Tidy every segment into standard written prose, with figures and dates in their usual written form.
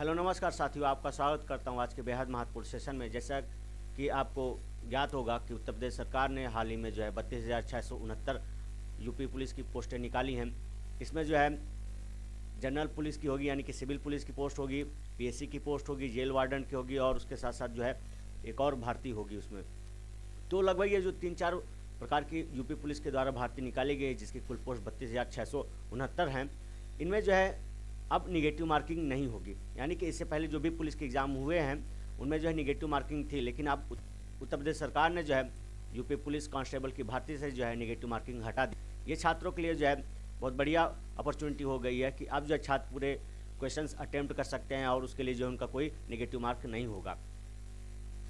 Hello नमस्कार साथियों, आपका स्वागत करता हूं आज के बेहद महत्वपूर्ण सेशन में। जैसा कि आपको ज्ञात होगा कि उत्तर प्रदेश सरकार ने हाल ही में जो है 32,669 यूपी पुलिस की पोस्टें निकाली हैं। इसमें जो है जनरल पुलिस की होगी, यानी कि सिविल पुलिस की पोस्ट होगी, पीएससी की पोस्ट होगी, जेल वार्डन की होगी और उसके साथ साथ जो है एक और भर्ती होगी उसमें। तो लगभग ये जो 3-4 प्रकार की यूपी पुलिस के द्वारा भर्ती निकाली गई, जिसकी कुल पोस्ट 32,669 हैं। इनमें जो है अब निगेटिव मार्किंग नहीं होगी, यानी कि इससे पहले जो भी पुलिस के एग्ज़ाम हुए हैं उनमें जो है निगेटिव मार्किंग थी, लेकिन अब उत्तर प्रदेश सरकार ने जो है यूपी पुलिस कांस्टेबल की भर्ती से जो है निगेटिव मार्किंग हटा दी। ये छात्रों के लिए जो है बहुत बढ़िया अपॉर्चुनिटी हो गई है कि अब जो है छात्र पूरे क्वेश्चंस अटेम्प्ट कर सकते हैं और उसके लिए जो है उनका कोई निगेटिव मार्क नहीं होगा।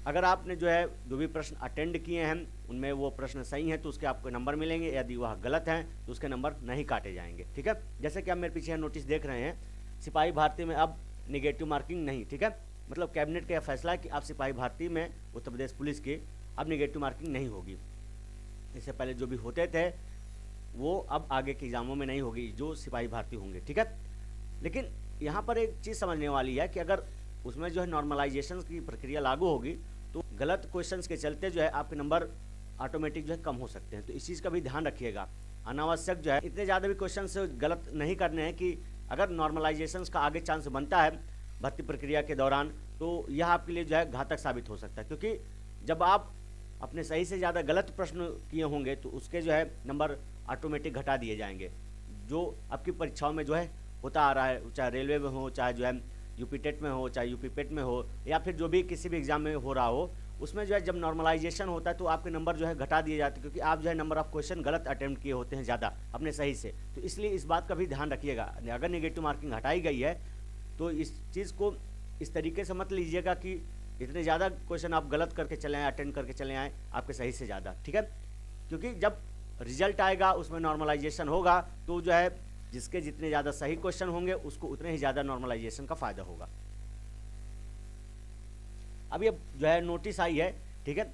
अगर आपने जो है जो भी प्रश्न अटेंड किए हैं उनमें वो प्रश्न सही हैं तो उसके आपको नंबर मिलेंगे, यदि वह गलत हैं तो उसके नंबर नहीं काटे जाएंगे। ठीक है, जैसे कि आप मेरे पीछे नोटिस देख रहे हैं, सिपाही भर्ती में अब निगेटिव मार्किंग नहीं। ठीक है, मतलब कैबिनेट का यह फैसला है कि अब सिपाही भर्ती में उत्तर प्रदेश पुलिस की अब निगेटिव मार्किंग नहीं होगी। इससे पहले जो भी होते थे वो अब आगे के एग्जामों में नहीं होगी जो सिपाही भर्ती होंगे। ठीक है, लेकिन यहाँ पर एक चीज़ समझने वाली है कि अगर उसमें जो है नॉर्मलाइजेशन की प्रक्रिया लागू होगी तो गलत क्वेश्चंस के चलते जो है आपके नंबर ऑटोमेटिक जो है कम हो सकते हैं। तो इस चीज़ का भी ध्यान रखिएगा। अनावश्यक जो है इतने ज़्यादा भी क्वेश्चन से गलत नहीं करने हैं कि अगर नॉर्मलाइजेशन का आगे चांस बनता है भर्ती प्रक्रिया के दौरान तो यह आपके लिए जो है घातक साबित हो सकता है, क्योंकि जब आप अपने सही से ज़्यादा गलत प्रश्न किए होंगे तो उसके जो है नंबर ऑटोमेटिक घटा दिए जाएंगे। जो आपकी परीक्षाओं में जो है होता आ रहा है, चाहे रेलवे में हो, चाहे जो है यूपी टेट में हो, चाहे यूपी पेट में हो, या फिर जो भी किसी भी एग्जाम में हो रहा हो, उसमें जो है जब नॉर्मलाइजेशन होता है तो आपके नंबर जो है घटा दिए जाते हैं, क्योंकि आप जो है नंबर ऑफ क्वेश्चन गलत अटेम्प्ट किए होते हैं ज़्यादा अपने सही से। तो इसलिए इस बात का भी ध्यान रखिएगा। अगर नेगेटिव मार्किंग हटाई गई है तो इस चीज़ को इस तरीके से मत लीजिएगा कि इतने ज़्यादा क्वेश्चन आप गलत करके चले आए, अटेंड करके चले आए आपके सही से ज़्यादा। ठीक है, क्योंकि जब रिजल्ट आएगा उसमें नॉर्मलाइजेशन होगा तो जो है जिसके जितने ज़्यादा सही क्वेश्चन होंगे उसको उतने ही ज़्यादा नॉर्मलाइजेशन का फ़ायदा होगा। अब ये जो है नोटिस आई है, ठीक है,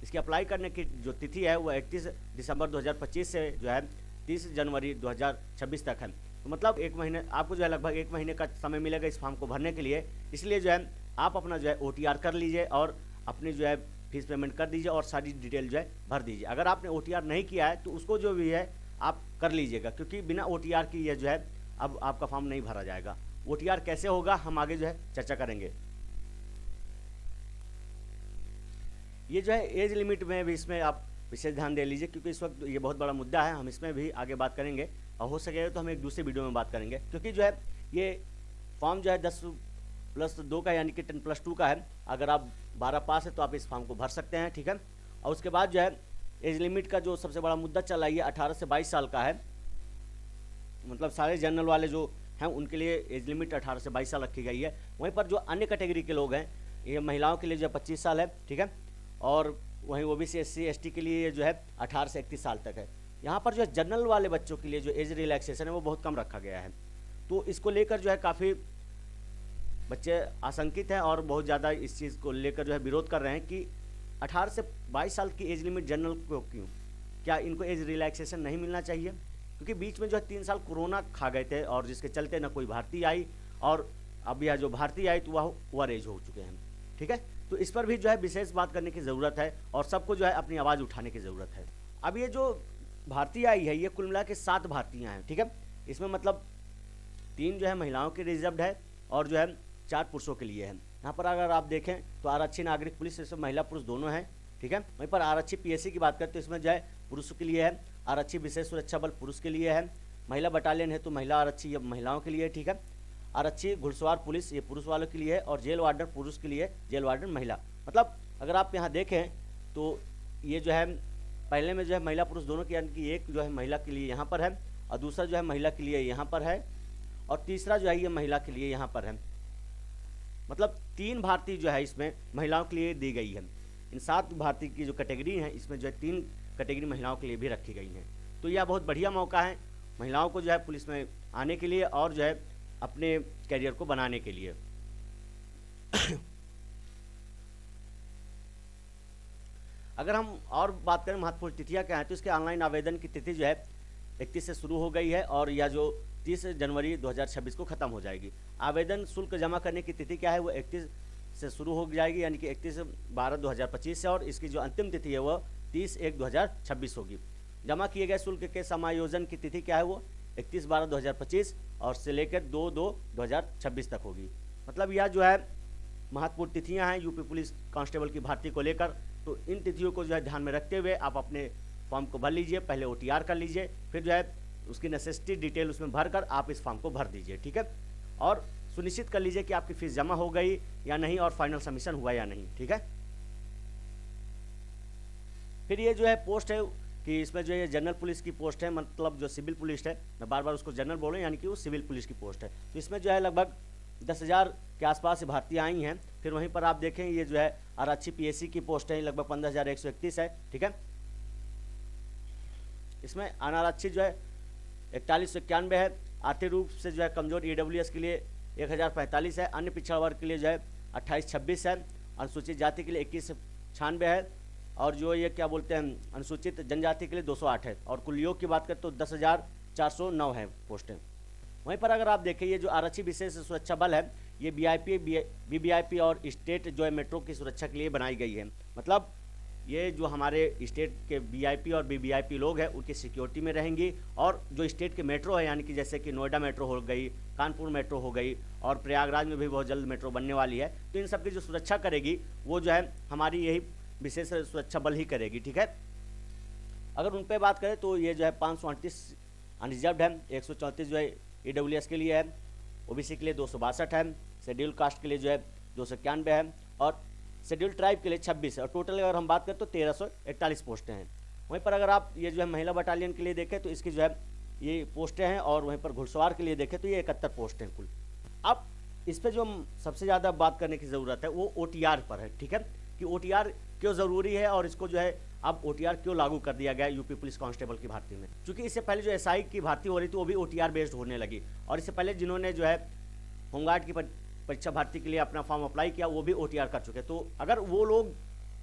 इसकी अप्लाई करने की जो तिथि है वो 31 दिसंबर 2025 से जो है 30 जनवरी 2026 तक है। तो मतलब एक महीने आपको जो है लगभग एक महीने का समय मिलेगा इस फॉर्म को भरने के लिए। इसलिए जो है आप अपना जो है OTR कर लीजिए और अपनी जो है फीस पेमेंट कर दीजिए और सारी डिटेल जो है भर दीजिए। अगर आपने OTR नहीं किया है तो उसको जो भी है आप कर लीजिएगा, क्योंकि बिना OTR की ये जो है अब आपका फॉर्म नहीं भरा जाएगा। OTR कैसे होगा हम आगे जो है चर्चा करेंगे। ये जो है एज लिमिट में भी इसमें आप विशेष ध्यान दे लीजिए, क्योंकि इस वक्त ये बहुत बड़ा मुद्दा है। हम इसमें भी आगे बात करेंगे और हो सकेगा तो हम एक दूसरे वीडियो में बात करेंगे, क्योंकि जो है ये फॉर्म जो है 10+2 का यानी कि 10+2 का है। अगर आप 12 पास है तो आप इस फॉर्म को भर सकते हैं। ठीक है, और उसके बाद जो है एज लिमिट का जो सबसे बड़ा मुद्दा चल रहा है ये 18 से 22 साल का है। मतलब सारे जनरल वाले जो हैं उनके लिए एज लिमिट 18 से 22 साल रखी गई है। वहीं पर जो अन्य कैटेगरी के लोग हैं, ये महिलाओं के लिए जो है 25 साल है। ठीक है, और वहीं OBC SC ST के लिए जो है 18 से 31 साल तक है। यहाँ पर जो है जनरल वाले बच्चों के लिए जो एज रिलैक्सेशन है वो बहुत कम रखा गया है। तो इसको लेकर जो है काफ़ी बच्चे आशंकित हैं और बहुत ज़्यादा इस चीज़ को लेकर जो है विरोध कर रहे हैं कि 18 से 22 साल की एज लिमिट जनरल को क्यों, क्या इनको एज रिलैक्सेशन नहीं मिलना चाहिए? क्योंकि बीच में जो है 3 साल कोरोना खा गए थे और जिसके चलते ना कोई भारतीय आई, और अब यह जो भारतीय आई तो वह ओवर एज हो चुके हैं। ठीक है, तो इस पर भी जो है विशेष बात करने की ज़रूरत है और सबको जो है अपनी आवाज़ उठाने की ज़रूरत है। अब ये जो भारतीय आई है ये कुल मिला के 7 भारतीयाँ हैं। ठीक है, इसमें मतलब 3 जो है महिलाओं के रिजर्व्ड है और जो है 4 पुरुषों के लिए है। यहाँ पर अगर आप देखें तो आरक्षी नागरिक पुलिस इसमें महिला पुरुष दोनों हैं। ठीक है, वहीं पर आरक्षी PSC की बात करें तो इसमें जो है पुरुषों के लिए है, आरक्षी विशेष सुरक्षा बल पुरुष के लिए है, महिला बटालियन है तो महिला आरक्षी ये महिलाओं के लिए। ठीक है, आरक्षी घुड़सवार पुलिस ये पुरुष वालों के लिए, और जेल वार्डन पुरुष के लिए, जेल वार्डन महिला। मतलब अगर आप यहाँ देखें तो ये जो है पहले में जो है महिला पुरुष दोनों की, यानी कि एक जो है महिला के लिए यहाँ पर है और दूसरा जो है महिला के लिए यहाँ पर है और तीसरा जो है ये महिला के लिए यहाँ पर है। मतलब 3 भारतीय जो है इसमें महिलाओं के लिए दी गई है। इन 7 भारतीय की जो कैटेगरी है इसमें जो है 3 कैटेगरी महिलाओं के लिए भी रखी गई हैं। तो यह बहुत बढ़िया मौका है महिलाओं को जो है पुलिस में आने के लिए और जो है अपने कैरियर को बनाने के लिए। अगर हम और बात करें महत्वपूर्ण तिथियां क्या हैं तो इसके ऑनलाइन आवेदन की तिथि जो है 31 से शुरू हो गई है और यह जो 30 जनवरी 2026 को ख़त्म हो जाएगी। आवेदन शुल्क जमा करने की तिथि क्या है, वो 31 से शुरू हो जाएगी, यानी कि 31/12/2025 से, और इसकी जो अंतिम तिथि है वो 30/1/2026 होगी। जमा किए गए शुल्क के समायोजन की तिथि क्या है, वो 31/12/2025 और से लेकर 2/2/2026 तक होगी। मतलब यह जो है महत्वपूर्ण तिथियां हैं यूपी पुलिस कांस्टेबल की भर्ती को लेकर। तो इन तिथियों को जो है ध्यान में रखते हुए आप अपने फॉर्म को भर लीजिए, पहले OTR कर लीजिए, फिर जो है उसकी नेसेसिटी डिटेल उसमें भर कर आप इस फॉर्म को भर दीजिए, ठीक है। और सुनिश्चित कर लीजिए कि आपकी फीस जमा हो गई या नहीं और फाइनल सबमिशन हुआ या नहीं, ठीक है। फिर ये जो है पोस्ट है कि इसमें जो है जनरल पुलिस की पोस्ट है, मतलब जो सिविल पुलिस है, मैं बार बार उसको जनरल बोल रहा हूँ, यानी कि वो सिविल पुलिस की पोस्ट है। तो इसमें जो है लगभग 10,000 के आसपास भर्तियाँ आई हैं। फिर वहीं पर आप देखें ये जो है आरक्षी PSC की पोस्ट है, लगभग 15,131 है, ठीक है। इसमें अनारक्षी जो है 4191 है, आर्थिक रूप से जो है कमजोर EWS के लिए 1045 है, अन्य पिछड़ा वर्ग के लिए जो है 2826 है, अनुसूचित जाति के लिए 2196 है, और जो ये क्या बोलते हैं अनुसूचित जनजाति के लिए 208 है, और कुल योग की बात करें तो 10,409 है पोस्टें। वहीं पर अगर आप देखें ये जो आरक्षी विशेष सुरक्षा बल है, ये VIP, VVIP और स्टेट जो है मेट्रो की सुरक्षा के लिए बनाई गई है। मतलब ये जो हमारे स्टेट के VIP और VVIP लोग हैं उनकी सिक्योरिटी में रहेंगी, और जो स्टेट के मेट्रो है, यानी कि जैसे कि नोएडा मेट्रो हो गई, कानपुर मेट्रो हो गई, और प्रयागराज में भी बहुत जल्द मेट्रो बनने वाली है, तो इन सब की जो सुरक्षा करेगी वो जो है हमारी यही विशेष सुरक्षा बल ही करेगी, ठीक है। अगर उन पर बात करें तो ये जो है 538 अनरिजर्व्ड है, 134 जो है EWS के लिए है, OBC के लिए 262 है, शेड्यूल कास्ट के लिए जो है 291 है, और शेड्यूल ट्राइब के लिए 26 है, और टोटल अगर हम बात करें तो 1341 पोस्टें हैं। वहीं पर अगर आप ये जो है महिला बटालियन के लिए देखें तो इसकी जो है ये पोस्टें हैं, और वहीं पर घुड़सवार के लिए देखें तो ये 71 पोस्टें हैं कुल। अब इस पर जो सबसे ज़्यादा बात करने की ज़रूरत है वो OTR पर है, ठीक है, कि OTR क्यों ज़रूरी है और इसको जो है अब OTR क्यों लागू कर दिया गया यूपी पुलिस कांस्टेबल की भर्ती में। क्योंकि इससे पहले जो SI की भर्ती हो रही थी वो भी OTR बेस्ड होने लगी, और इससे पहले जिन्होंने जो है होमगार्ड की परीक्षा भर्ती के लिए अपना फॉर्म अप्लाई किया वो भी OTR कर चुके। तो अगर वो लोग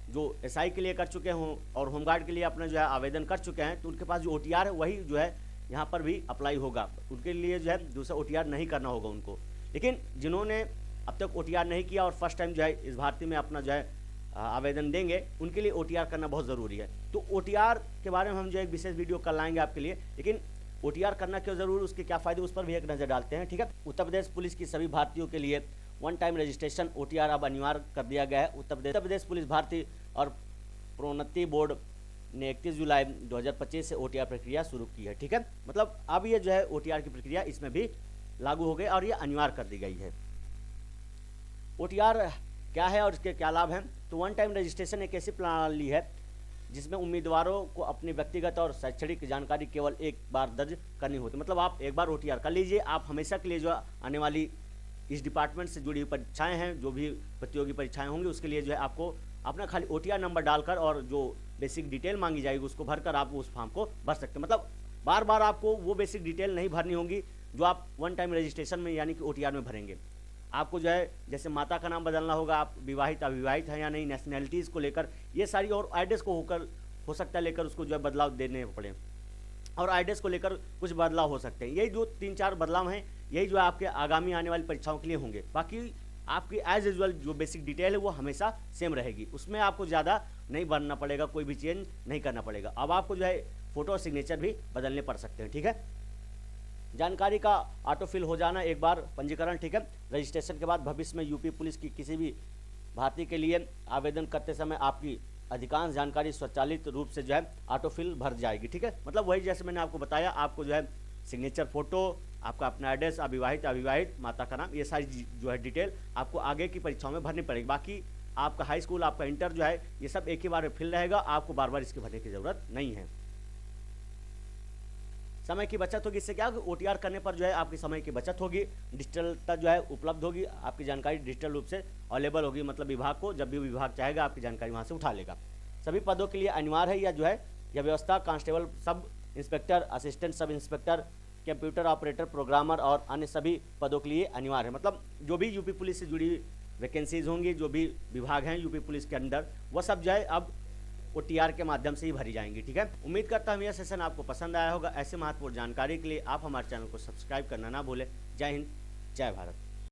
जो SI के लिए कर चुके हों और होमगार्ड के लिए अपना जो है आवेदन कर चुके हैं तो उनके पास जो OTR है वही जो है यहाँ पर भी अप्लाई होगा, उनके लिए जो है दूसरा OTR नहीं करना होगा उनको। लेकिन जिन्होंने अब तक OTR नहीं किया और फर्स्ट टाइम जो है इस भर्ती में अपना जो है आवेदन देंगे उनके लिए OTR करना बहुत ज़रूरी है। तो OTR के बारे में हम जो एक विशेष वीडियो कल लाएंगे आपके लिए, लेकिन OTR करना क्यों ज़रूरी, उसके क्या फ़ायदे, उस पर भी एक नज़र डालते हैं, ठीक है। उत्तर प्रदेश पुलिस की सभी भर्तियों के लिए वन टाइम रजिस्ट्रेशन OTR अब अनिवार्य कर दिया गया है। उत्तर प्रदेश पुलिस भर्ती और प्रोन्नति बोर्ड ने 31 जुलाई 2025 से OTR प्रक्रिया शुरू की है, ठीक है। मतलब अब ये जो है OTR की प्रक्रिया इसमें भी लागू हो गई और ये अनिवार्य कर दी गई है। OTR क्या है और इसके क्या लाभ हैं? तो वन टाइम रजिस्ट्रेशन एक ऐसी प्रणाली है जिसमें उम्मीदवारों को अपनी व्यक्तिगत और शैक्षणिक जानकारी केवल एक बार दर्ज करनी होती है। मतलब आप एक बार OTR कर लीजिए, आप हमेशा के लिए जो आने वाली इस डिपार्टमेंट से जुड़ी हुई परीक्षाएं हैं, जो भी प्रतियोगी परीक्षाएं होंगी उसके लिए जो है आपको अपना खाली OTR नंबर डालकर और जो बेसिक डिटेल मांगी जाएगी उसको भरकर आप उस फॉर्म को भर सकते हैं। मतलब बार बार आपको वो बेसिक डिटेल नहीं भरनी होगी जो आप वन टाइम रजिस्ट्रेशन में यानी कि OTR में भरेंगे। आपको जो है जैसे माता का नाम बदलना होगा, आप विवाहित अविवाहित हैं या नहीं, नेशनैलिटीज़ को लेकर ये सारी, और एड्रेस को हो सकता है लेकर उसको जो है बदलाव देने पड़े, और एड्रेस को लेकर कुछ बदलाव हो सकते हैं। यही जो 3-4 बदलाव हैं यही जो है आपके आगामी आने वाली परीक्षाओं के लिए होंगे। बाकी आपकी एज यूजुअल जो बेसिक डिटेल है वो हमेशा सेम रहेगी, उसमें आपको ज़्यादा नहीं भरना पड़ेगा, कोई भी चेंज नहीं करना पड़ेगा। अब आपको जो है फ़ोटो और सिग्नेचर भी बदलने पड़ सकते हैं, ठीक है। जानकारी का ऑटो फिल हो जाना एक बार पंजीकरण, ठीक है। रजिस्ट्रेशन के बाद भविष्य में यूपी पुलिस की किसी भी भर्ती के लिए आवेदन करते समय आपकी अधिकांश जानकारी स्वचालित रूप से जो है ऑटो फिल भर जाएगी, ठीक है। मतलब वही जैसे मैंने आपको बताया, आपको जो है सिग्नेचर फ़ोटो, आपका अपना एड्रेस, अविवाहित, माता का नाम, ये सारी जो है डिटेल आपको आगे की परीक्षाओं में भरनी पड़ेगी। बाकी आपका हाई स्कूल, आपका इंटर जो है ये सब एक ही बार में फिल रहेगा, आपको बार बार इसके भरने की ज़रूरत नहीं है। समय की बचत होगी, इससे क्या होगा, OTR करने पर जो है आपकी समय की बचत होगी, डिजिटलता जो है उपलब्ध होगी, आपकी जानकारी डिजिटल रूप से अवेलेबल होगी। मतलब विभाग को जब भी विभाग चाहेगा आपकी जानकारी वहाँ से उठा लेगा। सभी पदों के लिए अनिवार्य है या जो है यह व्यवस्था constable, sub inspector, assistant sub inspector, computer operator, programmer और अन्य सभी पदों के लिए अनिवार्य है। मतलब जो भी यूपी पुलिस से जुड़ी वैकेंसीज होंगी, जो भी विभाग हैं यूपी पुलिस के अंडर, वह सब जो है अब वो टीआर के माध्यम से ही भरी जाएंगी। ठीक है, उम्मीद करता हूँ यह सेशन आपको पसंद आया होगा। ऐसे महत्वपूर्ण जानकारी के लिए आप हमारे चैनल को सब्सक्राइब करना ना भूलें। जय हिंद, जय भारत।